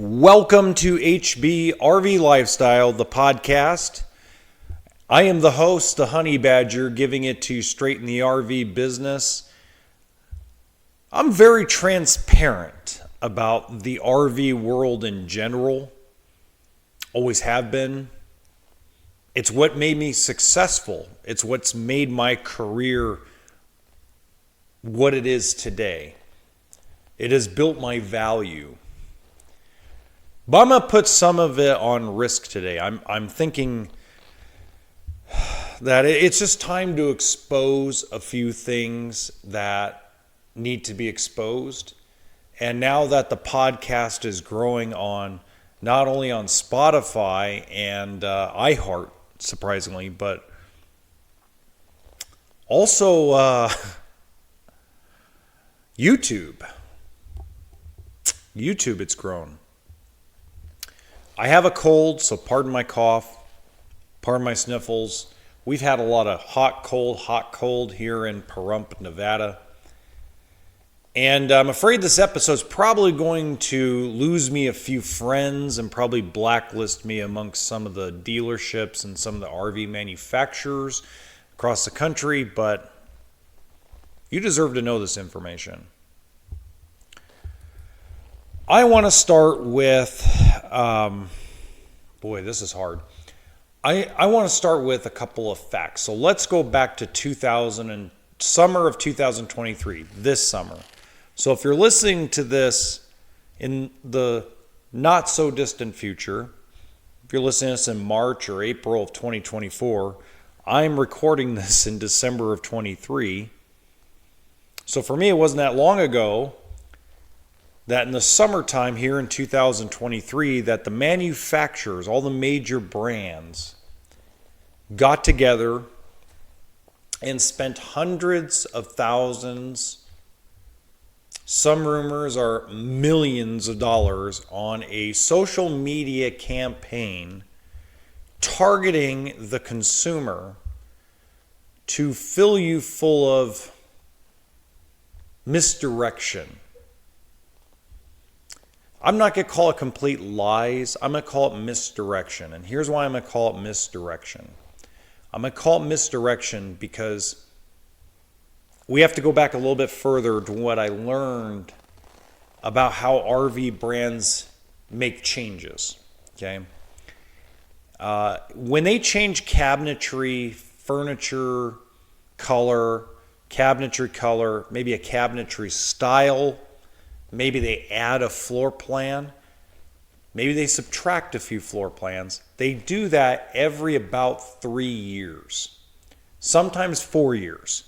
Welcome to HB RV Lifestyle, the podcast. I am the host, the Honey Badger, giving it to you straight in the RV business. I'm very transparent about the RV world in general. Always have been. It's what made me successful. It's what's made my career what it is today. It has built my value. But I'm going to put some of it on risk today. I'm thinking that it's just time to expose a few things that need to be exposed. And now that the podcast is growing on, not only on Spotify and iHeart, surprisingly, but also YouTube. YouTube, it's grown. I have a cold, so pardon my cough, pardon my sniffles. We've had a lot of hot, cold here in Pahrump, Nevada. And I'm afraid this episode's probably going to lose me a few friends and probably blacklist me amongst some of the dealerships and some of the RV manufacturers across the country, but you deserve to know this information. I want to start with, boy, this is hard. I want to start with a couple of facts. So let's go back to summer of 2023, this summer. So if you're listening to this in the not so distant future, if you're listening to this in March or April of 2024, I'm recording this in December of 23. So for me, it wasn't that long ago that in the summertime here in 2023, that the manufacturers, all the major brands, got together and spent hundreds of thousands, some rumors are millions of dollars, on a social media campaign targeting the consumer to fill you full of misdirection. I'm not going to call it complete lies. I'm going to call it misdirection. And here's why I'm going to call it misdirection. I'm going to call it misdirection because we have to go back a little bit further to what I learned about how RV brands make changes. Okay? When they change cabinetry, furniture, color, maybe a cabinetry style, maybe they add a floor plan. Maybe they subtract a few floor plans. They do that every about 3 years, sometimes 4 years.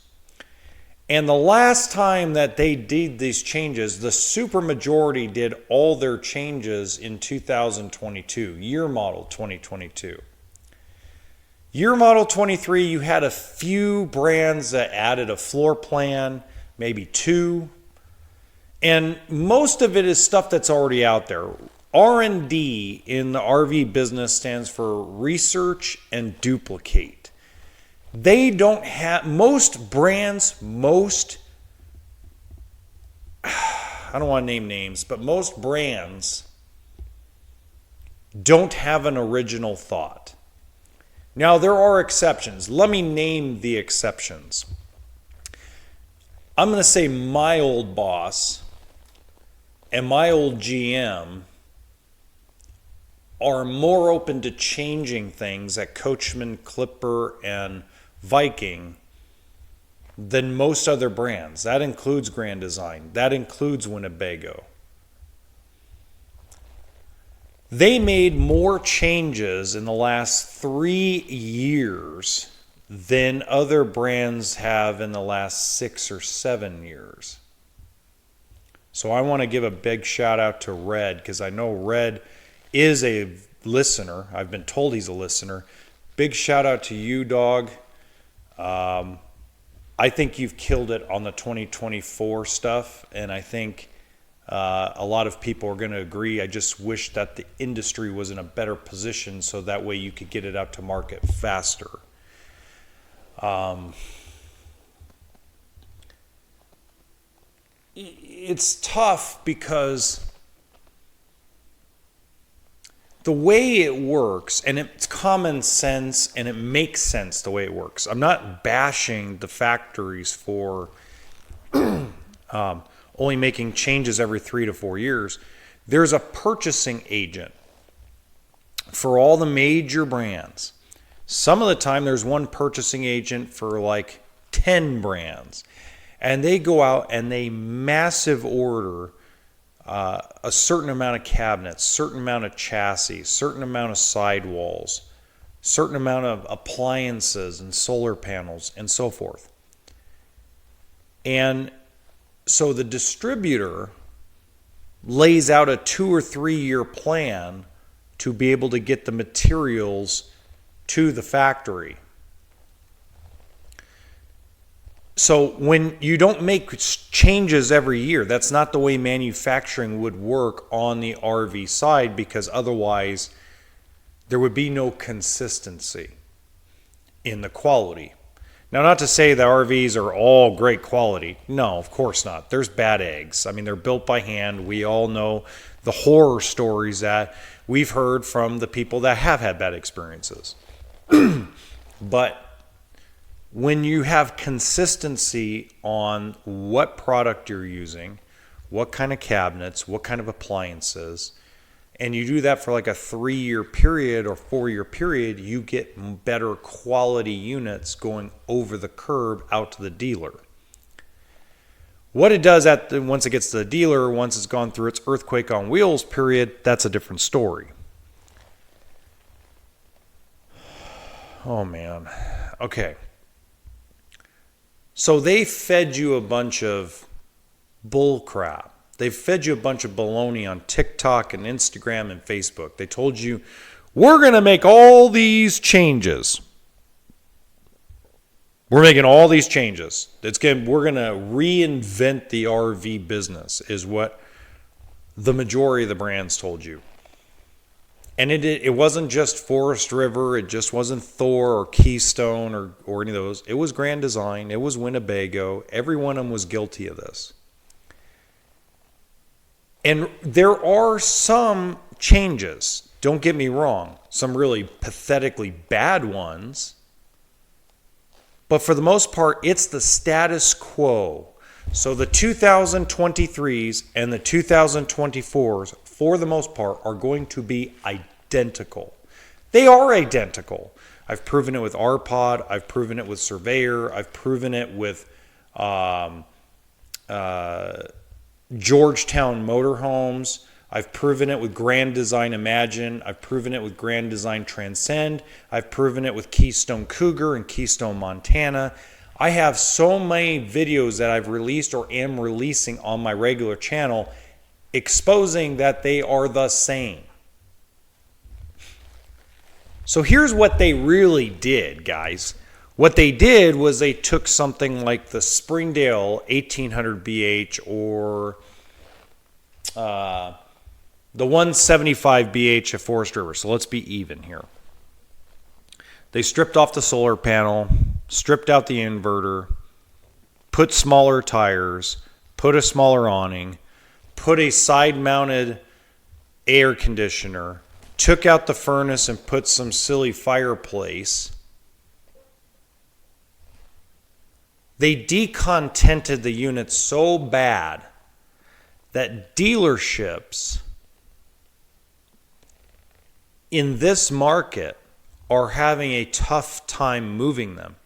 And the last time that they did these changes, the supermajority did all their changes in 2022, year model 2022. Year model 23, you had a few brands that added a floor plan, maybe two. And most of it is stuff that's already out there. R&D in the RV business stands for research and duplicate. They don't have, most brands, I don't want to name names, but most brands don't have an original thought. Now, there are exceptions. Let me name the exceptions. I'm going to say my old boss and my old GM are more open to changing things at Coachman, Clipper, and Viking than most other brands. That includes Grand Design. That includes Winnebago. They made more changes in the last 3 years than other brands have in the last 6 or 7 years. So I want to give a big shout out to Red, because I know Red is a listener. I've been told he's a listener. Big shout out to you, dog. I think you've killed it on the 2024 stuff, and I think a lot of people are going to agree. I just wish that the industry was in a better position so that way you could get it out to market faster. It's tough because the way it works, and it's common sense, and it makes sense the way it works. I'm not bashing the factories for only making changes every 3 to 4 years. There's a purchasing agent for all the major brands. Some of the time there's one purchasing agent for like 10 brands. And they go out and they massive order a certain amount of cabinets, certain amount of chassis, certain amount of sidewalls, certain amount of appliances and solar panels and so forth. And so the distributor lays out a 2 or 3 year plan to be able to get the materials to the factory. So when you don't make changes every year, that's not the way manufacturing would work on the RV side, because otherwise there would be no consistency in the quality. Now, not to say the RVs are all great quality. No, of course not. There's bad eggs. I mean, they're built by hand. We all know the horror stories that we've heard from the people that have had bad experiences. But when you have consistency on what product you're using, what kind of cabinets, what kind of appliances, and you do that for like a 3-year period or 4-year period, you get better quality units going over the curb out to the dealer. What it does once it gets to the dealer, once it's gone through its earthquake on wheels period, that's a different story. Oh man. Okay. So they fed you a bunch of bull crap. They fed you a bunch of baloney on TikTok and Instagram and Facebook. They told you, we're going to make all these changes. We're making all these changes. We're going to reinvent the RV business, is what the majority of the brands told you. And it wasn't just Forest River, it just wasn't Thor or Keystone or any of those. It was Grand Design, it was Winnebago. Every one of them was guilty of this. And there are some changes, don't get me wrong, some really pathetically bad ones. But for the most part, it's the status quo. So the 2023s and the 2024s, for the most part, are going to be identical. They are identical. I've proven it with RPod. I've proven it with Surveyor. I've proven it with Georgetown Motorhomes. I've proven it with Grand Design Imagine. I've proven it with Grand Design Transcend. I've proven it with Keystone Cougar and Keystone Montana. I have so many videos that I've released or am releasing on my regular channel exposing that they are the same. So here's what they really did, guys. What they did was they took something like the Springdale 1800 BH or the 175 BH at Forest River. So let's be even here. They stripped off the solar panel, stripped out the inverter, put smaller tires, put a smaller awning, put a side-mounted air conditioner, took out the furnace and put some silly fireplace. They decontented the unit so bad that dealerships in this market are having a tough time moving them,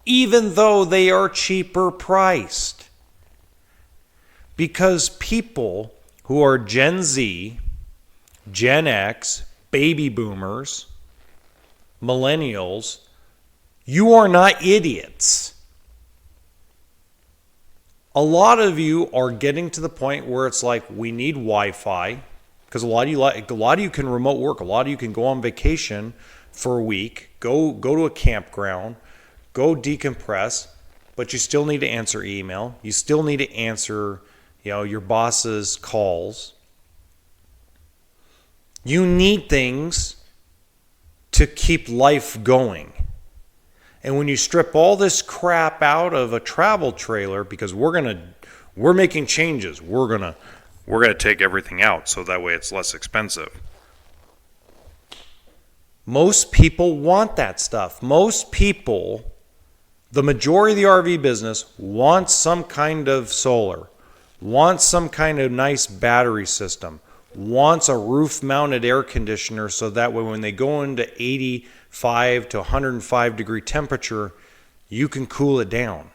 even though they are cheaper priced. Because people who are Gen Z, Gen X, baby boomers, millennials, you are not idiots. A lot of you are getting to the point where it's like, we need Wi-Fi, because a lot of you can remote work. A lot of you can go on vacation for a week, go to a campground, go decompress, but you still need to answer email. You still need to answer, your boss's calls. You need things to keep life going. And when you strip all this crap out of a travel trailer, because we're making changes, we're gonna take everything out so that way it's less expensive. Most people want that stuff. Most people, the majority of the RV business, wants some kind of solar, wants some kind of nice battery system, wants a roof-mounted air conditioner so that way when they go into 85 to 105 degree temperature, you can cool it down.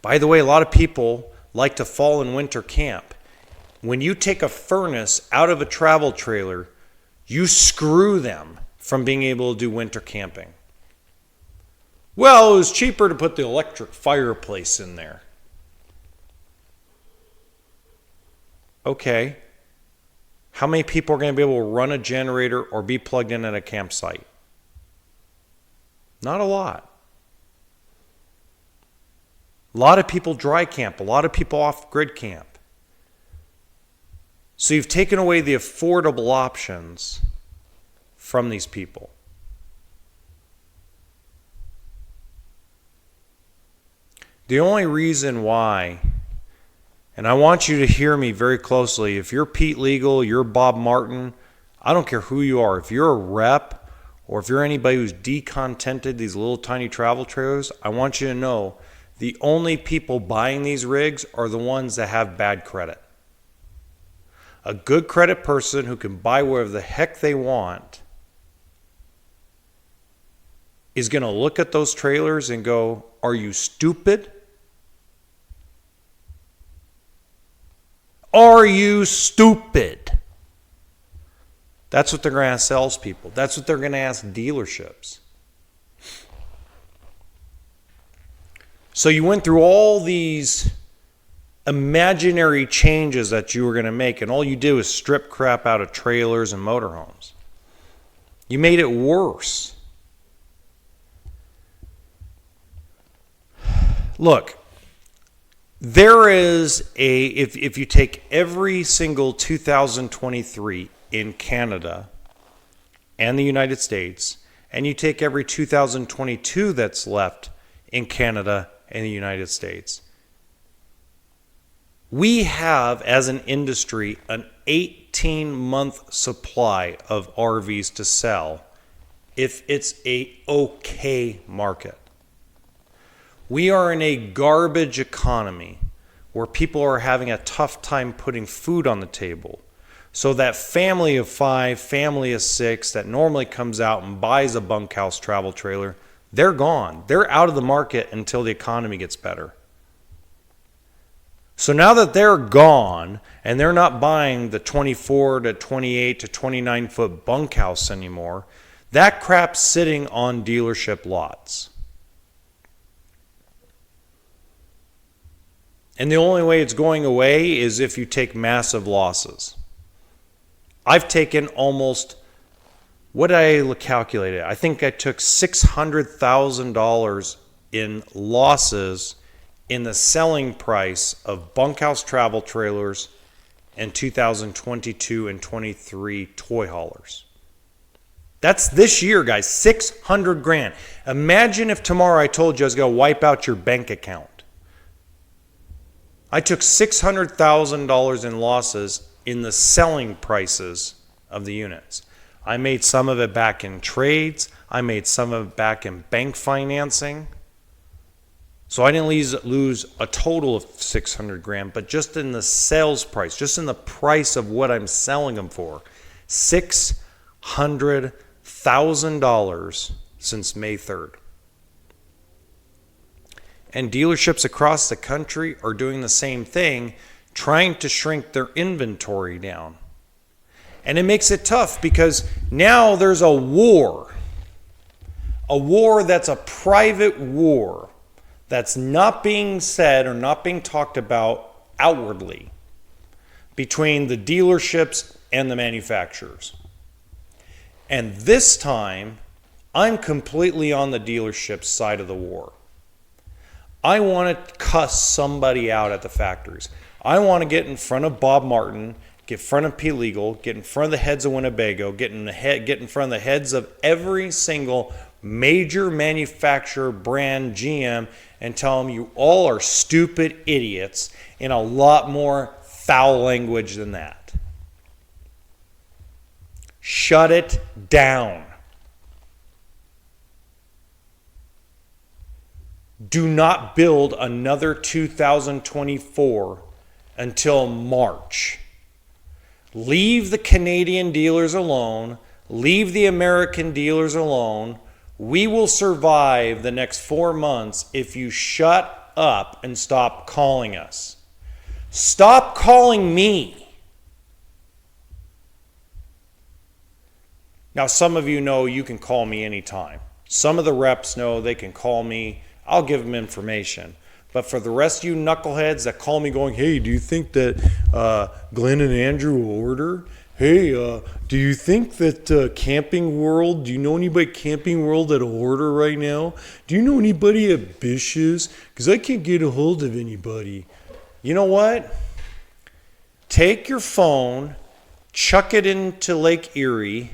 By the way, a lot of people like to fall and winter camp. When you take a furnace out of a travel trailer, you screw them from being able to do winter camping. Well, it was cheaper to put the electric fireplace in there. Okay. How many people are going to be able to run a generator or be plugged in at a campsite? Not a lot. A lot of people dry camp. A lot of people off-grid camp. So you've taken away the affordable options from these people. The only reason why, and I want you to hear me very closely, if you're Pete Legal, you're Bob Martin, I don't care who you are. If you're a rep or if you're anybody who's decontented these little tiny travel trailers, I want you to know the only people buying these rigs are the ones that have bad credit. A good credit person who can buy whatever the heck they want is going to look at those trailers and go, are you stupid? Are you stupid? That's what they're going to ask salespeople. That's what they're going to ask dealerships. So you went through all these imaginary changes that you were going to make, and all you do is strip crap out of trailers and motorhomes. You made it worse. Look, there is if you take every single 2023 in Canada and the United States, and you take every 2022 that's left in Canada and the United States, we have, as an industry, an 18-month supply of RVs to sell if it's a okay market. We are in a garbage economy where people are having a tough time putting food on the table. So that family of 5, family of 6 that normally comes out and buys a bunkhouse travel trailer, they're gone. They're out of the market until the economy gets better. So now that they're gone and they're not buying the 24 to 28 to 29 foot bunkhouse anymore, that crap's sitting on dealership lots. And the only way it's going away is if you take massive losses. I've taken almost, what did I calculate it? I think I took $600,000 in losses in the selling price of bunkhouse travel trailers in 2022 and 23 toy haulers. That's this year, guys, $600,000. Imagine if tomorrow I told you I was going to wipe out your bank account. I took $600,000 in losses in the selling prices of the units. I made some of it back in trades. I made some of it back in bank financing. So I didn't lose a total of $600,000, but just in the sales price, just in the price of what I'm selling them for, $600,000 since May 3rd. And dealerships across the country are doing the same thing, trying to shrink their inventory down. And it makes it tough because now there's a war that's a private war that's not being said or not being talked about outwardly between the dealerships and the manufacturers. And this time, I'm completely on the dealership's side of the war. I want to cuss somebody out at the factories. I want to get in front of Bob Martin, get in front of Pete Legal, get in front of the heads of Winnebago, get in front of the heads of every single major manufacturer, brand, GM, and tell them you all are stupid idiots in a lot more foul language than that. Shut it down. Do not build another 2024 until March. Leave the Canadian dealers alone. Leave the American dealers alone. We will survive the next 4 months if you shut up and stop calling us. Stop calling me. Now, some of you know you can call me anytime. Some of the reps know they can call me. I'll give them information. But for the rest of you knuckleheads that call me going, hey, do you think that Glenn and Andrew will order? Hey, do you think that Camping World, do you know anybody at Camping World that'll order right now? Do you know anybody at Bish's? Because I can't get a hold of anybody. You know what? Take your phone, chuck it into Lake Erie,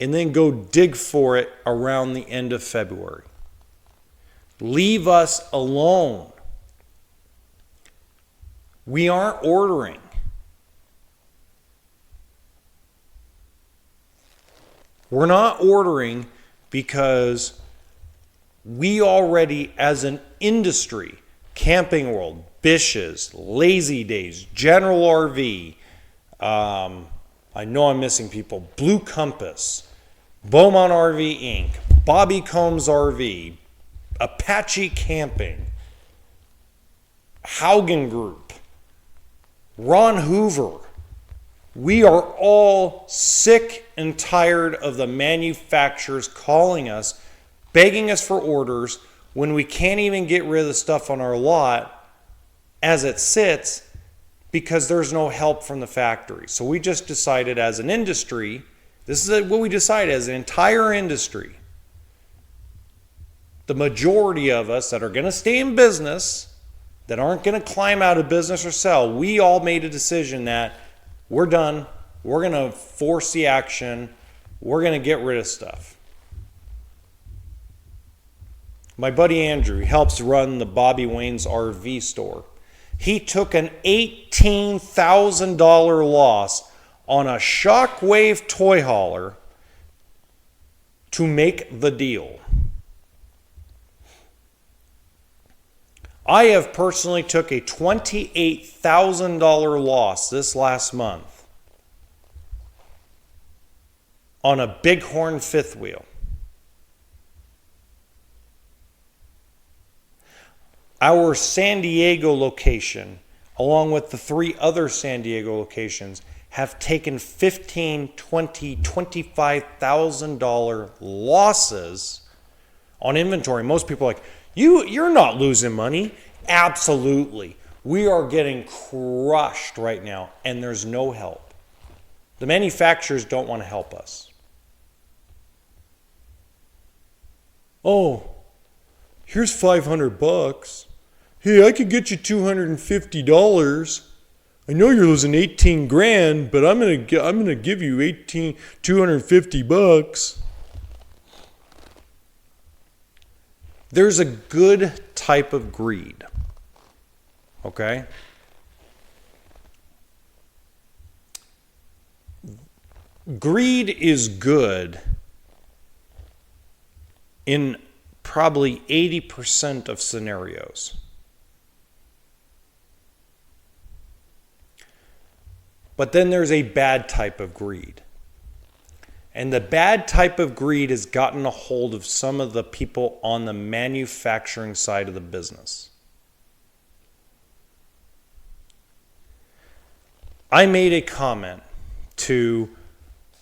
and then go dig for it around the end of February. Leave us alone. We aren't ordering. We're not ordering because we already, as an industry, Camping World, Bish's, Lazy Days, General RV, I know I'm missing people, Blue Compass, Beaumont RV Inc., Bobby Combs RV, Apache Camping, Haugen Group, Ron Hoover. We are all sick and tired of the manufacturers calling us, begging us for orders when we can't even get rid of the stuff on our lot as it sits because there's no help from the factory. So we just decided as an industry, this is what we decided as an entire industry. The majority of us that are going to stay in business, that aren't going to climb out of business or sell, we all made a decision that we're done. We're going to force the action. We're going to get rid of stuff. My buddy Andrew helps run the Bobby Wayne's RV store. He took an $18,000 loss on a Shockwave toy hauler to make the deal. I have personally took a $28,000 loss this last month on a Bighorn fifth wheel. Our San Diego location, along with the 3 other San Diego locations, have taken $15,000, $20,000, $25,000 losses on inventory. Most people are like, You're not losing money. Absolutely. We are getting crushed right now, and there's no help. The manufacturers don't want to help us. Oh, here's $500. Hey, I could get you $250. I know you're losing $18,000, but I'm gonna give you $250. There's a good type of greed, okay? Greed is good in probably 80% of scenarios. But then there's a bad type of greed. And the bad type of greed has gotten a hold of some of the people on the manufacturing side of the business. I made a comment to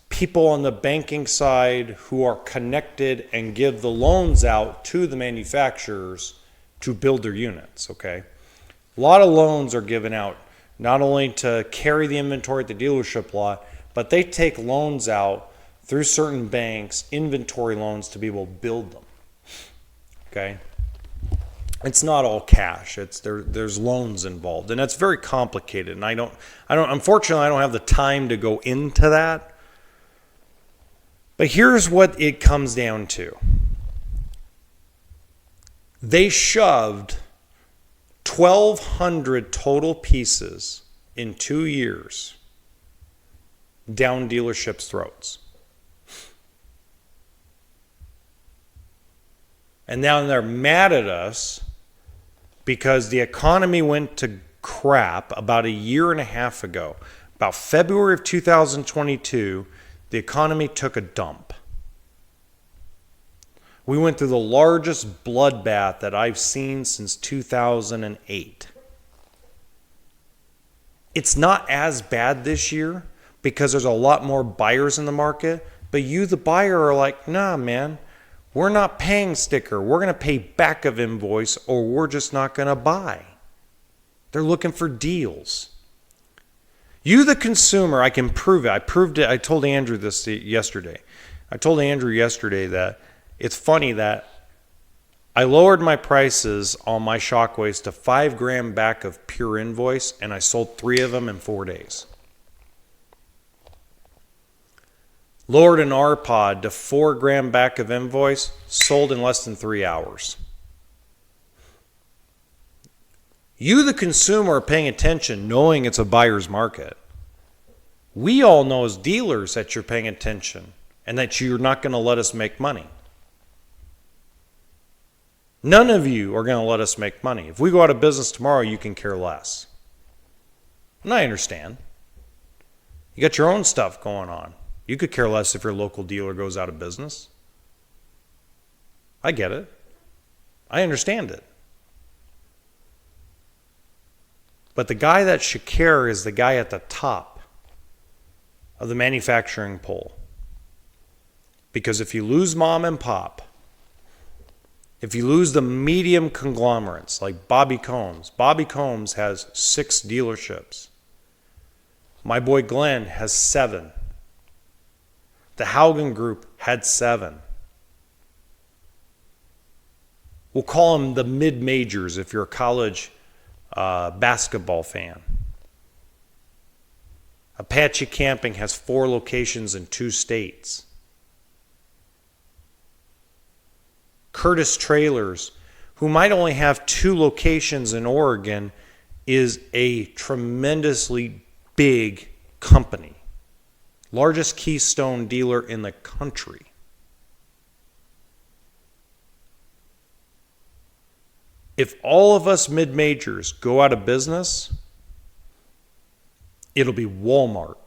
people on the banking side who are connected and give the loans out to the manufacturers to build their units, okay? A lot of loans are given out not only to carry the inventory at the dealership lot, but they take loans out through certain banks, inventory loans, to be able to build them. Okay? It's not all cash. There's loans involved, and that's very complicated. And I don't unfortunately I don't have the time to go into that. But here's what it comes down to. They shoved 1,200 total pieces in 2 years down dealerships' throats. And now they're mad at us because the economy went to crap about a year and a half ago. About February of 2022, the economy took a dump. We went through the largest bloodbath that I've seen since 2008. It's not as bad this year because there's a lot more buyers in the market, but you, the buyer, are like, nah, man, we're not paying sticker. We're going to pay back of invoice or we're just not going to buy. They're looking for deals. You, the consumer, I can prove it. I proved it. I told Andrew this yesterday. I told Andrew yesterday that it's funny that I lowered my prices on my shockwaves to 5 grand back of pure invoice, and I sold 3 of them in 4 days. Lowered an R-Pod to 4 grand back of invoice, sold in less than 3 hours. You, the consumer, are paying attention, knowing it's a buyer's market. We all know as dealers that you're paying attention and that you're not going to let us make money. None of you are going to let us make money. If we go out of business tomorrow, you can care less. And I understand. You got your own stuff going on. You could care less if your local dealer goes out of business. I get it. I understand it. But the guy that should care is the guy at the top of the manufacturing pole. Because if you lose mom and pop, if you lose the medium conglomerates like Bobby Combs has 6 dealerships. My boy Glenn has 7. The Haugen Group had 7. We'll call them the mid-majors if you're a college basketball fan. Apache Camping has 4 locations in 2 states. Curtis Trailers, who might only have 2 locations in Oregon, is a tremendously big company. Largest Keystone dealer in the country. If all of us mid-majors go out of business, it'll be Walmart.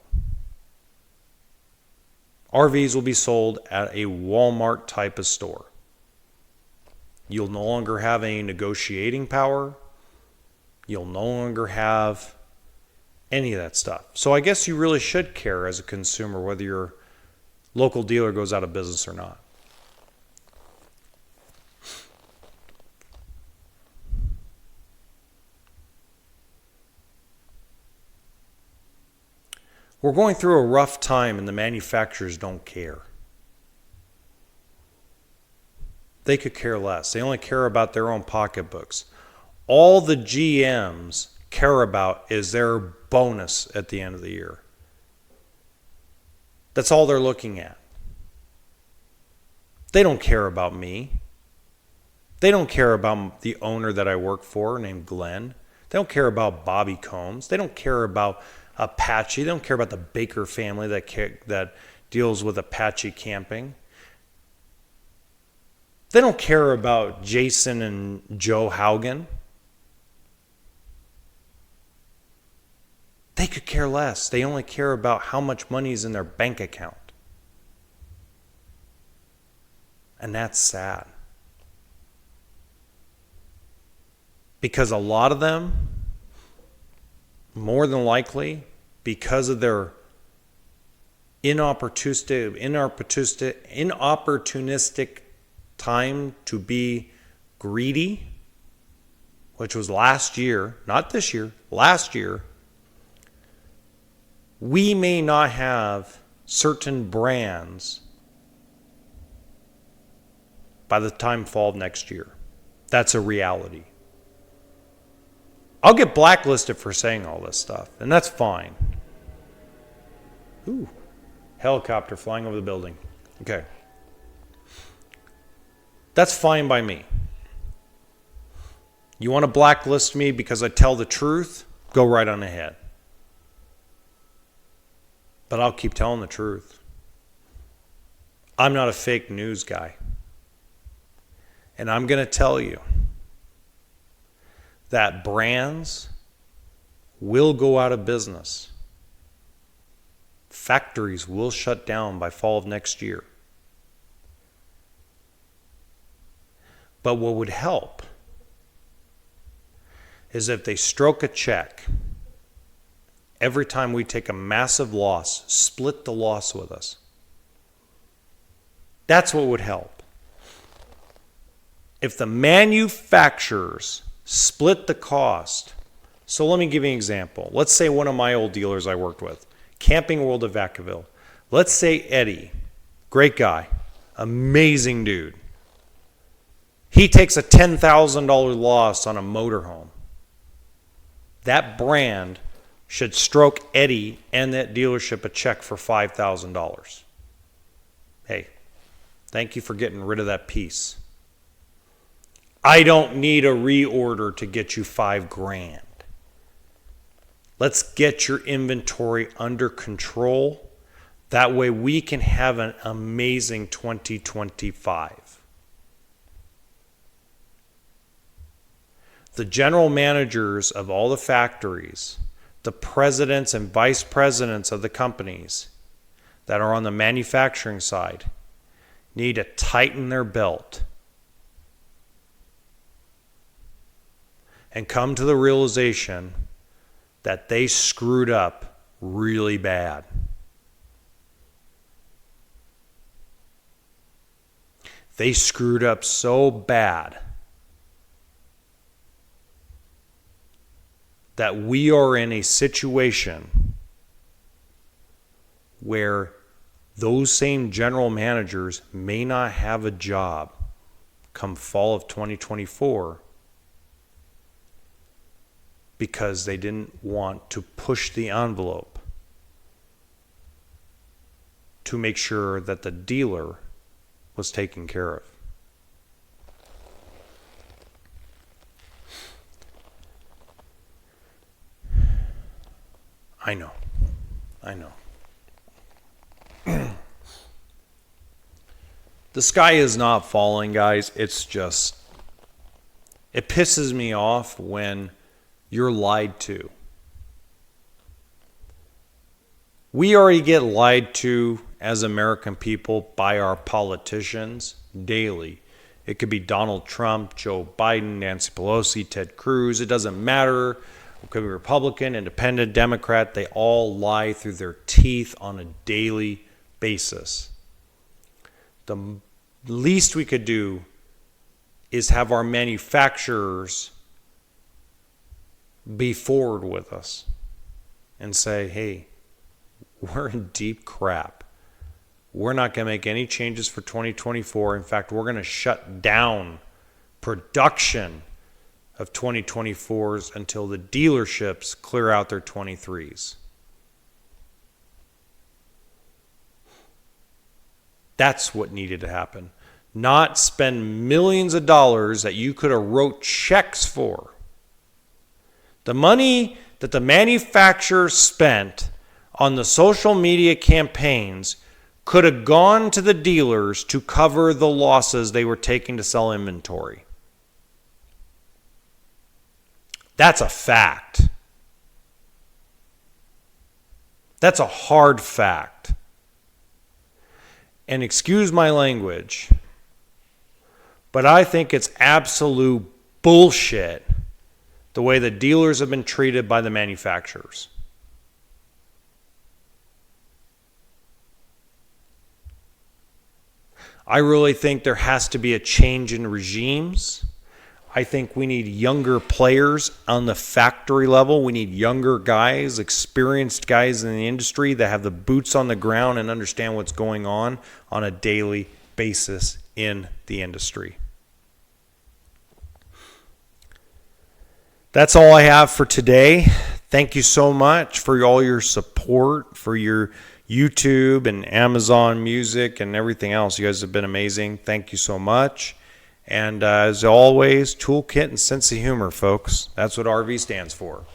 RVs will be sold at a Walmart type of store. You'll no longer have any negotiating power. You'll no longer have any of that stuff. So I guess you really should care as a consumer whether your local dealer goes out of business or not. We're going through a rough time and the manufacturers don't care. They could care less. They only care about their own pocketbooks. All the GMs care about is their bonus at the end of the year. That's all they're looking at. They don't care about me. They don't care about the owner that I work for named Glenn. They don't care about Bobby Combs. They don't care about Apache. They don't care about the Baker family that deals with Apache Camping. They don't care about Jason and Joe Haugen. They could care less. They only care about how much money is in their bank account. And that's sad. Because a lot of them, more than likely, because of their inopportunistic time to be greedy, which was last year, not this year, last year, we may not have certain brands by the time fall of next year. That's a reality. I'll get blacklisted for saying all this stuff, and that's fine. Ooh, helicopter flying over the building. Okay. That's fine by me. You want to blacklist me because I tell the truth? Go right on ahead. But I'll keep telling the truth. I'm not a fake news guy. And I'm going to tell you that brands will go out of business. Factories will shut down by fall of next year. But what would help is if they stroke a check every time we take a massive loss, split the loss with us. That's what would help. If the manufacturers split the cost. So let me give you an example. Let's say one of my old dealers I worked with, Camping World of Vacaville. Let's say Eddie, great guy, amazing dude. He takes a $10,000 loss on a motorhome. That brand should stroke Eddie and that dealership a check for $5,000. Hey, thank you for getting rid of that piece. I don't need a reorder to get you $5,000. Let's get your inventory under control. That way we can have an amazing 2025. The general managers of all the factories, the presidents and vice presidents of the companies that are on the manufacturing side need to tighten their belt and come to the realization that they screwed up really bad. They screwed up so bad that we are in a situation where those same general managers may not have a job come fall of 2024 because they didn't want to push the envelope to make sure that the dealer was taken care of. I know. The sky is not falling, guys. It's just, it pisses me off when you're lied to. We already get lied to as American people by our politicians daily. It could be Donald Trump, Joe Biden, Nancy Pelosi, Ted Cruz. It doesn't matter. It could be Republican, Independent, Democrat. They all lie through their teeth on a daily basis. The least we could do is have our manufacturers be forward with us and say, hey, we're in deep crap. We're not going to make any changes for 2024. In fact, we're going to shut down production of 2024s until the dealerships clear out their 23s. That's what needed to happen. Not spend millions of dollars that you could have wrote checks for. The money that the manufacturers spent on the social media campaigns could have gone to the dealers to cover the losses they were taking to sell inventory. That's a fact. That's a hard fact. And excuse my language, but I think it's absolute bullshit the way the dealers have been treated by the manufacturers. I really think there has to be a change in regimes. I think we need younger players on the factory level. We need younger guys, experienced guys in the industry that have the boots on the ground and understand what's going on a daily basis in the industry. That's all I have for today. Thank you so much for all your support, for your YouTube and Amazon Music and everything else. You guys have been amazing. Thank you so much. And as always, toolkit and sense of humor, folks. That's what RV stands for.